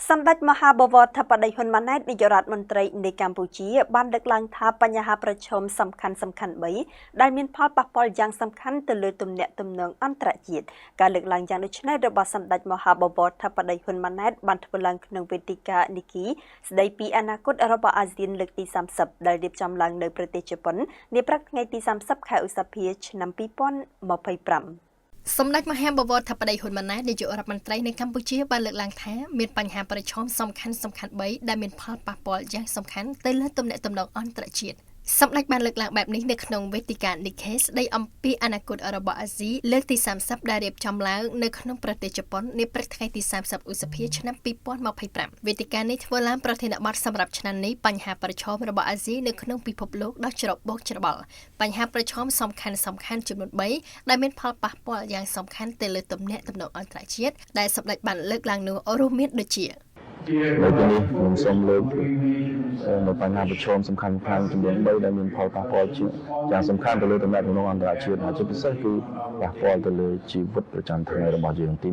សម្ដេចមហាបវរធិបតីហ៊ុនម៉ាណែតនាយករដ្ឋមន្ត្រីនៃកម្ពុជាបានលើកឡើងថាបញ្ហាប្រឈមសំខាន់3ដែលមានផលប៉ះពាល់យ៉ាងសំខាន់ទៅលើទំនាក់ទំនងអន្តរជាតិការលើកឡើងយ៉ាងដូចនេះរបស់សម្ដេចមហាបវរធិបតីហ៊ុនម៉ាណែតបានធ្វើឡើងក្នុងវេទិកានីគីស្ដីពីអនាគតរបស់អាស៊ានលើកទី30ដែលរៀបចំឡើងនៅប្រទេសជប៉ុននាព្រឹកថ្ងៃទី30ខែឧសភាឆ្នាំ2025សម្ដេចមហាបវរធិបតីហ៊ុនម៉ាណែតនាយករដ្ឋមន្ត្រីនៃកម្ពុជាបានលើកឡើងថាមានបញ្ហាប្រឈមសំខាន់3ដែលមានផលប៉ះពាល់យ៉ាងសំខាន់ទៅលើទំនាក់ទំនងអន្តរជាតិសម្ដេចបានលើកឡើងបែបនេះនៅក្នុងវេទិកា Nikkei ស្ដីអំពីអនាគតរបស់អាស៊ីលើកទី30ដែលរៀបចំឡើងនៅក្នុងប្រទេសជប៉ុននាព្រឹកថ្ងៃទី30ឧសភាឆ្នាំ2025វេទិកានេះធ្វើឡើងប្រធានបទសម្រាប់ឆ្នាំនេះបញ្ហាប្រឈមរបស់អាស៊ីនៅក្នុងពិភពលោកដ៏ច្របូកច្របល់បញ្ហាប្រឈមសំខាន់ចំនួន3ដែលមានផលប៉ះពាល់យ៉ាងសំខាន់ទៅលើទំនាក់ទំនងអន្តរជាតិដែលសម្ដេចបានលើកឡើងនោះរួមមានដូចជានៅទីនេះខ្ញុំសូមលើកនៅបញ្ហាប្រឈមសំខាន់ចំនួន3ដែលមានផលប៉ះពាល់យ៉ាងសំខាន់ទៅលើទំនាក់ទំនងអន្តរជាតិហើយជាពិសេសគឺប៉ះពាល់ទៅលើជីវិតប្រចាំថ្ងៃរបស់យើងទី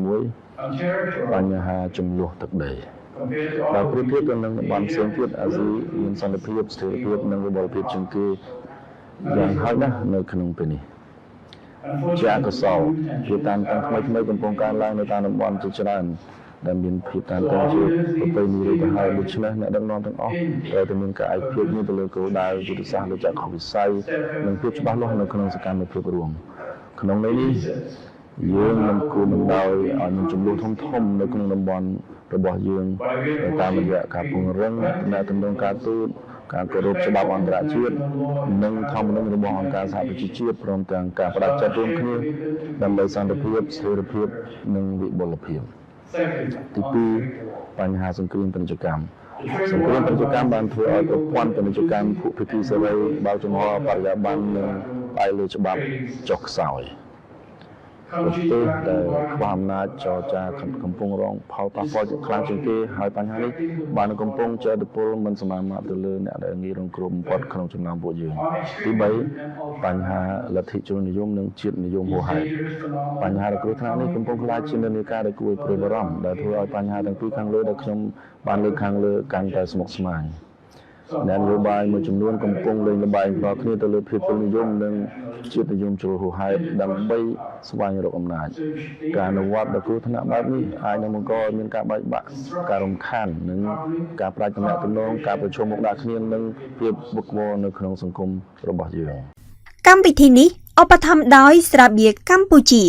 1បញ្ហាចំនួនទឹកដីបើប្រៀបធៀបទៅនឹងតំបន់ផ្សេងទៀតអាស៊ីមានសន្តិភាពស្ថិរភាពនិងវិបុលភាពជាងគេយ៉ាងហោចណាស់នៅក្នុងពេលនេះជាអកុសលភាពតានតឹងថ្មីកំពុងកើនឡើងនៅតាមតំបន់ជាច្រើនដែលមានភាពតានតឹងជាប្រពៃណីឬទៅហើយដូច្នេះអ្នកដឹកនាំទាំងអស់ត្រូវតែមានការឯកភាពនេះទៅលើគោលដៅយុទ្ធសាស្ត្រលើចក្ខុវិស័យនិងភាពច្បាស់លាស់នៅក្នុងសកម្មភាពរួមក្នុងន័យនេះយើងមិនគួរមិនដោយឲ្យមានចំនួនធំនៅក្នុងតំបន់របស់យើងតាមរយៈការពង្រឹងទំនាក់ទំនងការទូតការគោរពច្បាប់អន្តរជាតិនិងធម្មនុញ្ញរបស់អង្គការសហប្រជាជាតិព្រមទាំងការបដិសេធរួមគ្នាដើម្បីសន្តិភាពស្ថិរភាពនិងវិបុលភាពទី2បញ្ហាសង្គ្រាមពាណិជ្ជកម្មបានធ្វើឲ្យប្រព័ន្ធពាណិជ្ជកម្មភូមិភាគីសេរីបើកចំហបរិយាបន្ននិងផ្អែកលើច្បាប់ចុះខ្សោយប្រទេសដែលខ្វះអំណាចចរចាកំពុងរងផលប៉ះពាល់ខ្លាំងជាងគេហើយបញ្ហានេះបានកំពុងជះឥទ្ធិពលមិនសមាមាត្រទៅលើអ្នកដែលងាយរងគ្រោះបំផុតក្នុងចំណោមពួកយើងទី3បញ្ហាលទ្ធិជននិយមនិងជាតិនិយមហួសហេតុបញ្ហាគ្រោះថ្នាក់នេះកំពុងក្លាយជានិន្នាការដែលគួរឲ្យព្រួយបារម្ភដែលធ្វើឲ្យបញ្ហាទាំងពីរខាងលើដែលខ្ញុំបានលើកខាងលើកាន់តែស្មុគស្មាញនយោបាយមួយចំនួនកំពុងលេងល្បែងផ្ដោតគ្នាទៅលើភាពជននិយមនិងជាតិនិយមជ្រុលហួសហេតុដើម្បីស្វែងរកអំណាចការអនុវត្តដ៏គ្រោះថ្នាក់បែបនេះអាចនឹងបង្កឲ្យមានការបែកបាក់ការរំខាននិងការប្រាជ្ញទំនាក់ទំនងការប្រឈមមុខដាក់គ្នានិងភាពវឹកវរនៅក្នុងសង្គមរបស់យើងកម្មវិធីនេះឧបត្ថម្ភដោយស្រាបៀរកម្ពុជា